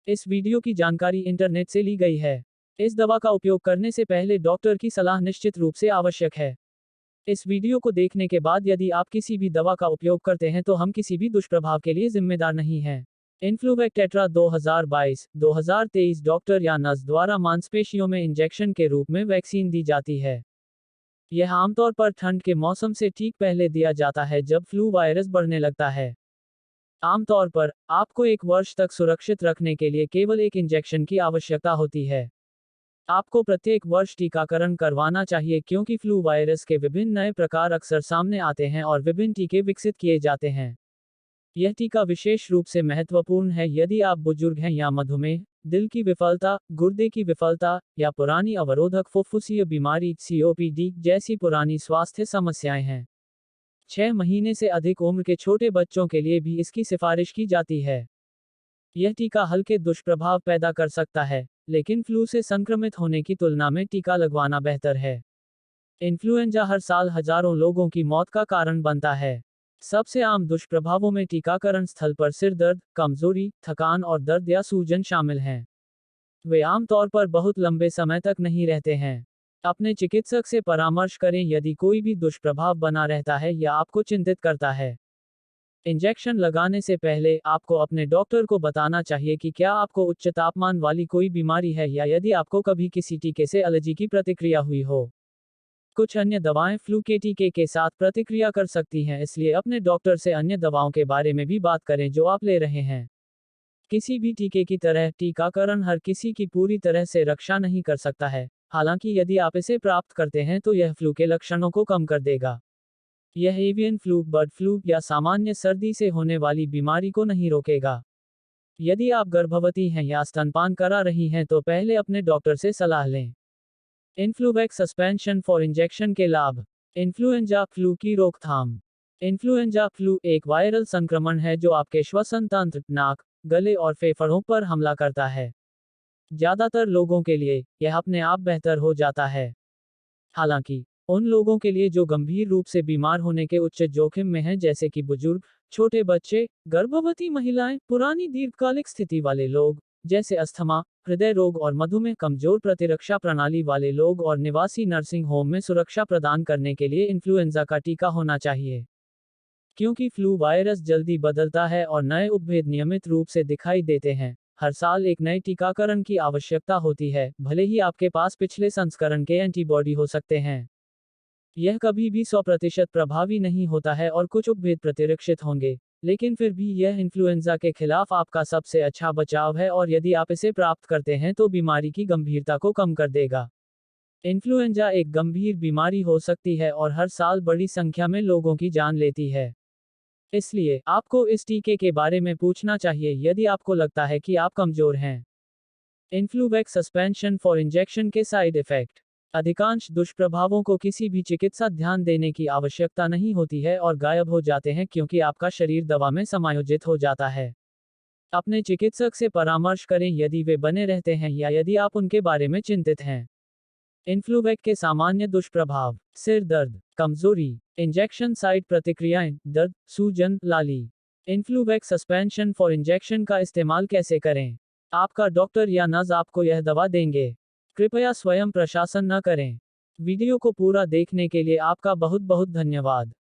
इस वीडियो की जानकारी इंटरनेट से ली गई है। इस दवा का उपयोग करने से पहले डॉक्टर की सलाह निश्चित रूप से आवश्यक है। इस वीडियो को देखने के बाद यदि आप किसी भी दवा का उपयोग करते हैं तो हम किसी भी दुष्प्रभाव के लिए जिम्मेदार नहीं हैं। इन्फ्लूवेक टेट्रा 2022-2023 डॉक्टर या नर्स द्वारा मांसपेशियों में इंजेक्शन के रूप में वैक्सीन दी जाती है। यह आमतौर पर ठंड के मौसम से ठीक पहले दिया जाता है जब फ्लू वायरस बढ़ने लगता है। आमतौर पर, आपको 1 वर्ष तक सुरक्षित रखने के लिए केवल एक इंजेक्शन की आवश्यकता होती है। आपको प्रत्येक वर्ष टीकाकरण करवाना चाहिए क्योंकि फ्लू वायरस के विभिन्न नए प्रकार अक्सर सामने आते हैं और विभिन्न टीके विकसित किए जाते हैं। यह टीका विशेष रूप से महत्वपूर्ण है यदि आप बुजुर्ग हैं या मधुमेह, दिल की विफलता, गुर्दे की विफलता, या पुरानी अवरोधक फुफ्फुसीय बीमारी (COPD) जैसी पुरानी स्वास्थ्य समस्याएं हैं। 6 महीने से अधिक उम्र के छोटे बच्चों के लिए भी इसकी सिफारिश की जाती है। यह टीका हल्के दुष्प्रभाव पैदा कर सकता है, लेकिन फ्लू से संक्रमित होने की तुलना में टीका लगवाना बेहतर है। इन्फ्लुएंजा हर साल हजारों लोगों की मौत का कारण बनता है। सबसे आम दुष्प्रभावों में टीकाकरण स्थल पर सिर दर्द, कमजोरी, थकान और दर्द या सूजन शामिल हैं। वे आमतौर पर बहुत लंबे समय तक नहीं रहते हैं। अपने चिकित्सक से परामर्श करें यदि कोई भी दुष्प्रभाव बना रहता है या आपको चिंतित करता है। इंजेक्शन लगाने से पहले आपको अपने डॉक्टर को बताना चाहिए कि क्या आपको उच्च तापमान वाली कोई बीमारी है या यदि आपको कभी किसी टीके से एलर्जी की प्रतिक्रिया हुई हो। कुछ अन्य दवाएं फ्लू के टीके के साथ प्रतिक्रिया कर सकती हैं, इसलिए अपने डॉक्टर से अन्य दवाओं के बारे में भी बात करें जो आप ले रहे हैं। किसी भी टीके की तरह टीकाकरण हर किसी की पूरी तरह से रक्षा नहीं कर सकता है, हालांकि यदि आप इसे प्राप्त करते हैं तो यह फ्लू के लक्षणों को कम कर देगा। यह एवियन फ्लू, बर्ड फ्लू या सामान्य सर्दी से होने वाली बीमारी को नहीं रोकेगा। यदि आप गर्भवती हैं या स्तनपान करा रही हैं तो पहले अपने डॉक्टर से सलाह लें। इन्फ्लूवेक सस्पेंशन फॉर इंजेक्शन के लाभ। इन्फ्लुएंजा फ्लू की रोकथाम। इन्फ्लुएंजा फ्लू एक वायरल संक्रमण है जो आपके श्वसन तंत्र, नाक, गले और फेफड़ों पर हमला करता है। ज्यादातर लोगों के लिए यह अपने आप बेहतर हो जाता है। हालांकि उन लोगों के लिए जो गंभीर रूप से बीमार होने के उच्च जोखिम में हैं जैसे कि बुजुर्ग, छोटे बच्चे, गर्भवती महिलाएं, पुरानी दीर्घकालिक स्थिति वाले लोग जैसे अस्थमा, हृदय रोग और मधुमेह, कमजोर प्रतिरक्षा प्रणाली वाले लोग और निवासी नर्सिंग होम में सुरक्षा प्रदान करने के लिए इन्फ्लुएंजा का टीका होना चाहिए। क्योंकि फ्लू वायरस जल्दी बदलता है और नए उपभेद नियमित रूप से दिखाई देते हैं, हर साल एक नए टीकाकरण की आवश्यकता होती है, भले ही आपके पास पिछले संस्करण के एंटीबॉडी हो सकते हैं। यह कभी भी 100% प्रभावी नहीं होता है और कुछ उपभेद प्रतिरक्षित होंगे, लेकिन फिर भी यह इन्फ्लुएंजा के खिलाफ आपका सबसे अच्छा बचाव है और यदि आप इसे प्राप्त करते हैं तो बीमारी की गंभीरता को कम कर देगा। इन्फ्लुएंजा एक गंभीर बीमारी हो सकती है और हर साल बड़ी संख्या में लोगों की जान लेती है। इसलिए आपको इस टीके के बारे में पूछना चाहिए यदि आपको लगता है कि आप कमजोर हैं। इन्फ्लूवेक सस्पेंशन फॉर इंजेक्शन के साइड इफेक्ट। अधिकांश दुष्प्रभावों को किसी भी चिकित्सा ध्यान देने की आवश्यकता नहीं होती है और गायब हो जाते हैं क्योंकि आपका शरीर दवा में समायोजित हो जाता है। अपने चिकित्सक से परामर्श करें यदि वे बने रहते हैं या यदि आप उनके बारे में चिंतित हैं। इन्फ्लूवेक के सामान्य दुष्प्रभाव: सिर दर्द, कमजोरी, इंजेक्शन साइट प्रतिक्रियाएं, दर्द, सूजन, लाली। इन्फ्लूवेक सस्पेंशन फॉर इंजेक्शन का इस्तेमाल कैसे करें? आपका डॉक्टर या नर्स आपको यह दवा देंगे। कृपया स्वयं प्रशासन न करें। वीडियो को पूरा देखने के लिए आपका बहुत बहुत धन्यवाद।